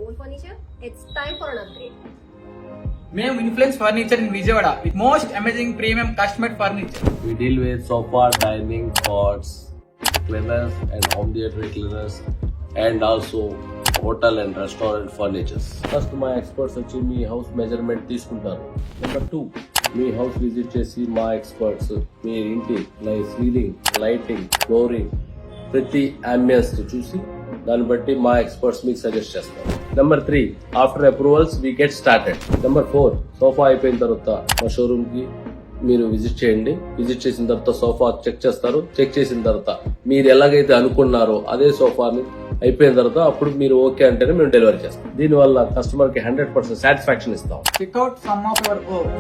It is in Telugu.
old furniture, it's time for an upgrade. మేము influence furniture in Vijayawada with most amazing premium customer furniture. We deal with sofa, dining, cots, cleaners and home theatre cleaners and also hotel and restaurant furnitures. First my experts వచ్చి మీ హౌస్ మెజర్మెంట్ తీసుకుంటారు. నెంబర్ 2 మీ హౌస్ విజిట్ చేసి మా ఎక్స్పర్ట్స్ మీ ఇంటి సీలింగ్, లైటింగ్, ఫ్లోరింగ్ ప్రతి అంబియన్స్ చూసి దాన్ని బట్టి మా ఎక్స్పర్ట్స్ మీకు సజెస్ట్ చేస్తారు. Number 3 after approvals we get started. Number 4 sofa అయిపోయిన తర్వాత మా షోరూమ్ కి మీరు విజిట్ చేయండి. విజిట్ చేసిన తర్వాత సోఫా చెక్ చేస్తారు. చెక్ చేసిన తర్వాత మీరు ఎలాగైతే అనుకున్నారో అదే సోఫాని అయిపోయిన తర్వాత అప్పుడు మీరు ఓకే అంటేనే మేము డెలివరీ చేస్తాం. దీనివల్ల కస్టమర్ కి 100% సాటిస్ఫాక్షన్ ఇస్తాం. Check out some of our work.